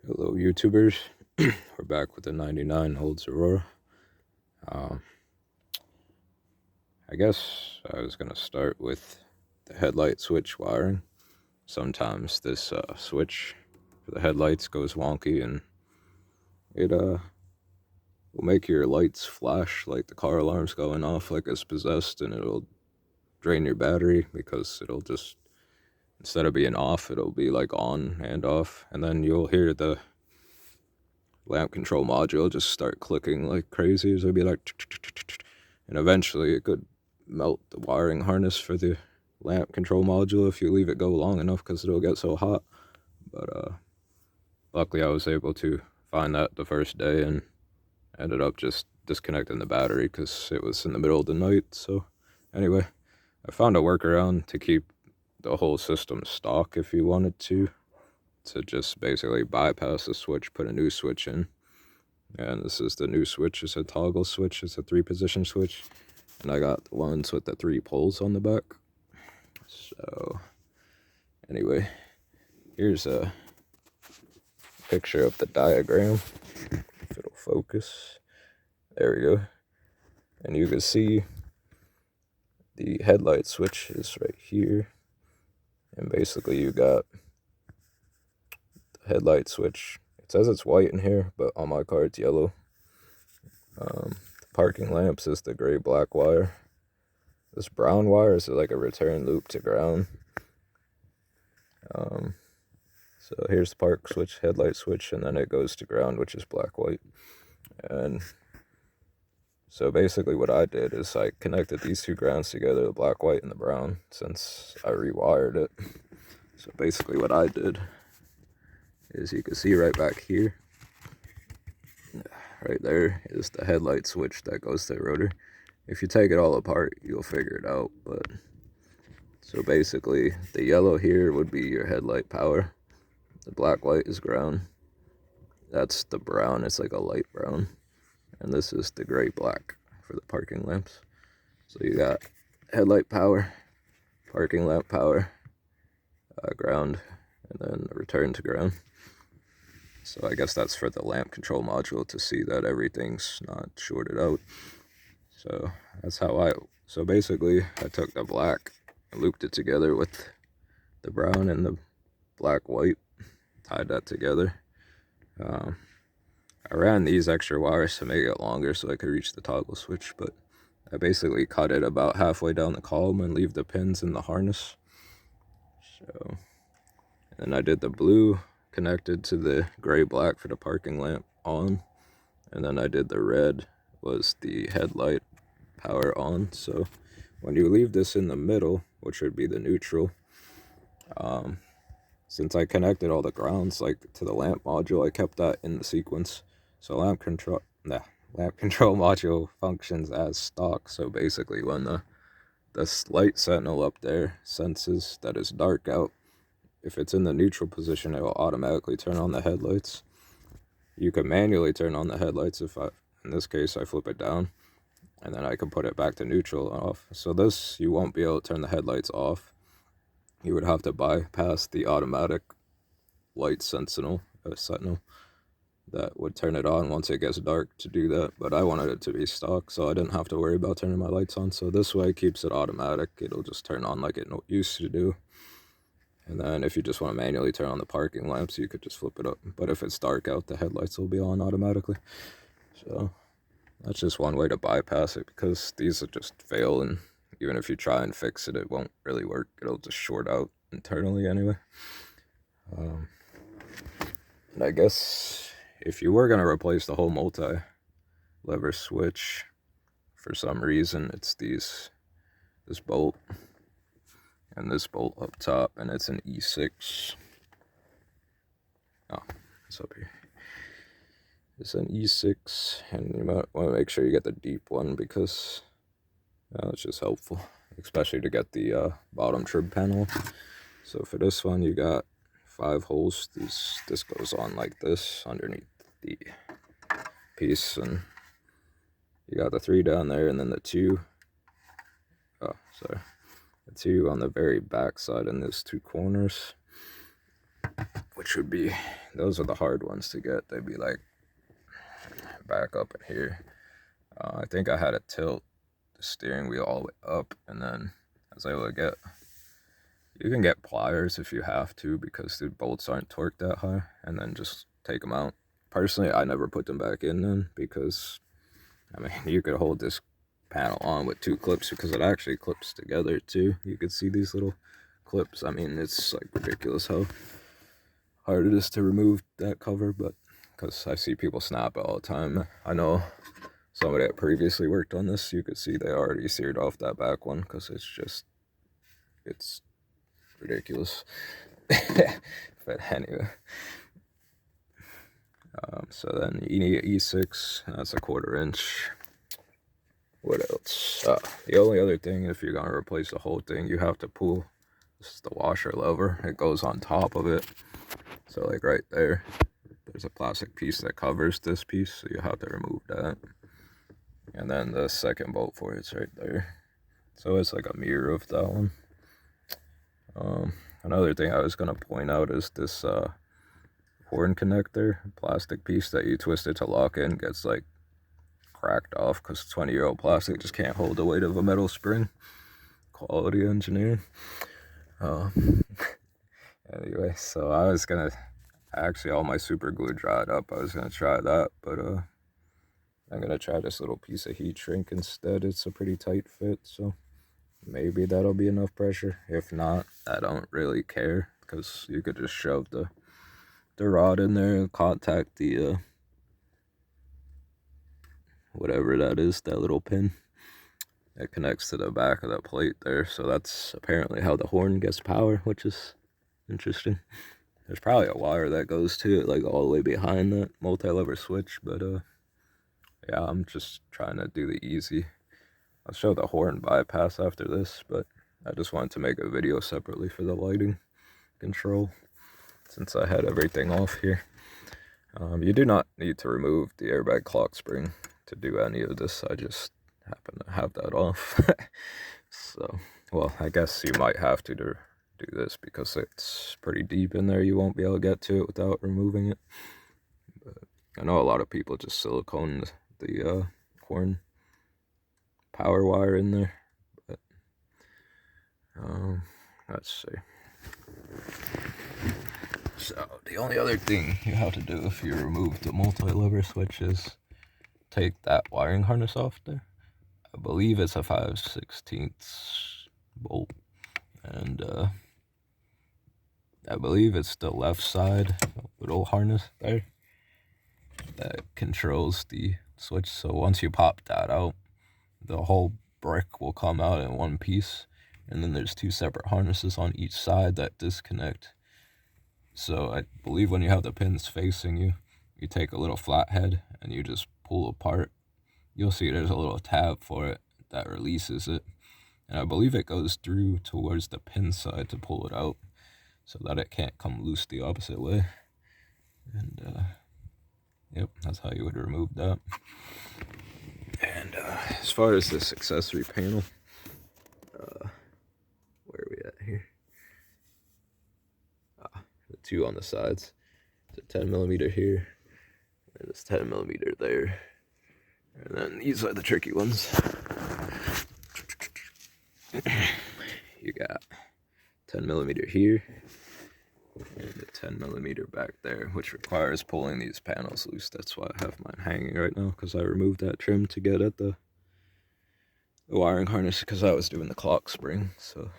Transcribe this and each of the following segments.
Hello, YouTubers. We're back with the 99 holds Aurora. Um, I guess I was going to start with the headlight switch wiring. Sometimes this switch for the headlights goes wonky and it will make your lights flash like the car alarm's going off like it's possessed, and it'll drain your battery because it'll just, instead of being off, it'll be like on and off, and then you'll hear the lamp control module just start clicking like crazy. It'll be like, and eventually it could melt the wiring harness for the lamp control module if you leave it go long enough, because it'll get so hot. But luckily I was able to find that the first day and ended up just disconnecting the battery because it was in the middle of the night. So anyway, I found a workaround to keep the whole system stock if you wanted to just basically bypass the switch, put a new switch in. And this is the new switch. It's a toggle switch. It's a 3-position switch. And I got the ones with the 3 poles on the back. So anyway, here's a picture of the diagram. If it'll focus. There we go. And you can see the headlight switch is right here. And basically you got the headlight switch. It says it's white in here, but on my car it's yellow. The parking lamps is the gray-black wire. This brown wire is like a return loop to ground. So here's the park switch, headlight switch, and then it goes to ground, which is black-white. And so basically what I did is I connected these two grounds together, the black, white, and the brown, since I rewired it. So basically what I did is, you can see right back here, right there is the headlight switch that goes to the rotor. If you take it all apart, you'll figure it out. But so basically the yellow here would be your headlight power. The black, white is ground. That's the brown, it's like a light brown. And this is the gray black for the parking lamps. So you got headlight power, parking lamp power, ground, and then return to ground. So I guess that's for the lamp control module to see that everything's not shorted out. So that's how so basically I took the black and looped it together with the brown and the black white, tied that together. I ran these extra wires to make it longer so I could reach the toggle switch, but I basically cut it about halfway down the column and leave the pins in the harness. So, and then I did the blue connected to the gray-black for the parking lamp on, and then I did the red was the headlight power on. So when you leave this in the middle, which would be the neutral, since I connected all the grounds like to the lamp module, I kept that in the sequence. So lamp control module functions as stock. So basically when the light sentinel up there senses that it's dark out, if it's in the neutral position, it will automatically turn on the headlights. You can manually turn on the headlights if in this case I flip it down, and then I can put it back to neutral and off. So this, you won't be able to turn the headlights off. You would have to bypass the automatic light sentinel that would turn it on once it gets dark to do that. But I wanted it to be stock, so I didn't have to worry about turning my lights on. So this way it keeps it automatic. It'll just turn on like it used to do. And then if you just want to manually turn on the parking lamps, you could just flip it up. But if it's dark out, the headlights will be on automatically. So that's just one way to bypass it, because these will just fail, and even if you try and fix it, it won't really work. It'll just short out internally anyway. And I guess if you were going to replace the whole multi-lever switch, for some reason it's this bolt and this bolt up top, and it's an E6. Oh, it's up here. It's an E6, and you might want to make sure you get the deep one, because it's just helpful, especially to get the bottom trim panel. So for this one, you got 5 holes. This goes on like this underneath the piece, and you got the 3 down there, and then the 2. The 2 on the very back side in those 2 corners, which would be those are the hard ones to get. They'd be like back up in here. I think I had to tilt the steering wheel all the way up, and then I was able to get, you can get pliers if you have to, because the bolts aren't torqued that high, and then just take them out. Personally, I never put them back in then, because I mean, you could hold this panel on with 2 clips, because it actually clips together too. You could see these little clips. I mean, it's like ridiculous how hard it is to remove that cover, but because I see people snap it all the time. I know somebody that previously worked on this, you could see they already seared off that back one, because it's ridiculous. But anyway, so then you need an E6, that's a 1/4 inch. What else? The only other thing, if you're gonna replace the whole thing, you have to pull, this is the washer lever, it goes on top of it. So like right there, there's a plastic piece that covers this piece, so you have to remove that. And then the second bolt for it's right there. So it's like a mirror of that one. Another thing I was gonna point out is this horn connector, plastic piece that you twist it to lock in, gets like cracked off because 20-year-old plastic just can't hold the weight of a metal spring. Quality engineering. Anyway, so I was gonna, actually all my super glue dried up. I was gonna try that, but I'm gonna try this little piece of heat shrink instead. It's a pretty tight fit, so maybe that'll be enough pressure. If not, I don't really care, because you could just shove the rod in there and contact the whatever that is, that little pin that connects to the back of that plate there. So that's apparently how the horn gets power, which is interesting. There's probably a wire that goes to it, like all the way behind that multi-lever switch, but yeah, I'm just trying to do the easy. I'll show the horn bypass after this, but I just wanted to make a video separately for the lighting control, since I had everything off here. You do not need to remove the airbag clock spring to do any of this. I just happen to have that off. So, well, I guess you might have to do this, because it's pretty deep in there. You won't be able to get to it without removing it. But I know a lot of people just silicone the horn power wire in there, but let's see. So the only other thing you have to do if you remove the multi-lever switch is take that wiring harness off there. I believe it's a 5/16 bolt, and I believe it's the left side little harness there that controls the switch. So once you pop that out, the whole brick will come out in one piece, and then there's 2 separate harnesses on each side that disconnect. So I believe when you have the pins facing you, you take a little flathead and you just pull apart. You'll see there's a little tab for it that releases it, and I believe it goes through towards the pin side to pull it out, so that it can't come loose the opposite way. And yep, that's how you would remove that. And as far as this accessory panel, where are we at here? The 2 on the sides. It's a 10mm here, and it's 10mm there. And then these are the tricky ones. You got 10mm here, and a 10mm back there, which requires pulling these panels loose. That's why I have mine hanging right now, because I removed that trim to get at the wiring harness, because I was doing the clock spring. So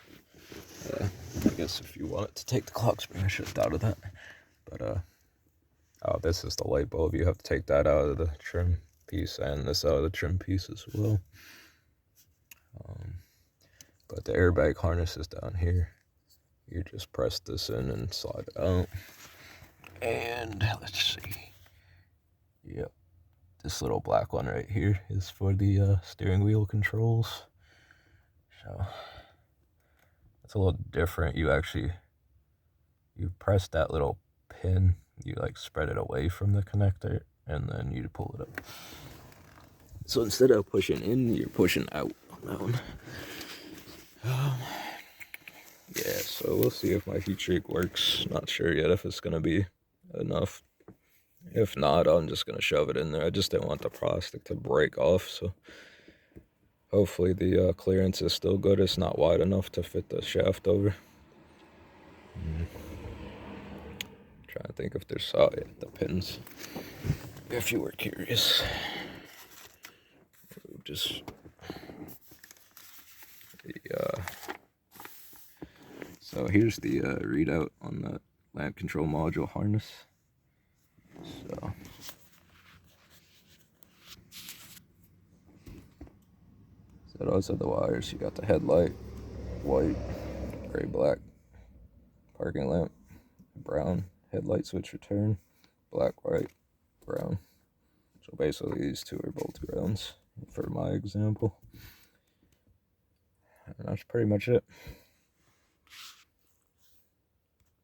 I guess if you wanted to take the clock spring, I should have thought of that. But oh, this is the light bulb. You have to take that out of the trim piece, and this out of the trim piece as well. But the airbag harness is down here. You just press this in and slide it out. And let's see. Yep. This little black one right here is for the steering wheel controls. So it's a little different. You press that little pin, you like spread it away from the connector, and then you pull it up. So instead of pushing in, you're pushing out on that one. Yeah, so we'll see if my heat shrink works. Not sure yet if it's gonna be enough. If not, I'm just going to shove it in there. I just didn't want the plastic to break off, so hopefully the clearance is still good. It's not wide enough to fit the shaft over. Trying to think if there's the pins. If you were curious, just so here's the readout on the lamp control module harness. So those are the wires. You got the headlight, white, gray, black, parking lamp, brown, headlight switch return, black, white, brown. So basically these two are both grounds for my example. And that's pretty much it.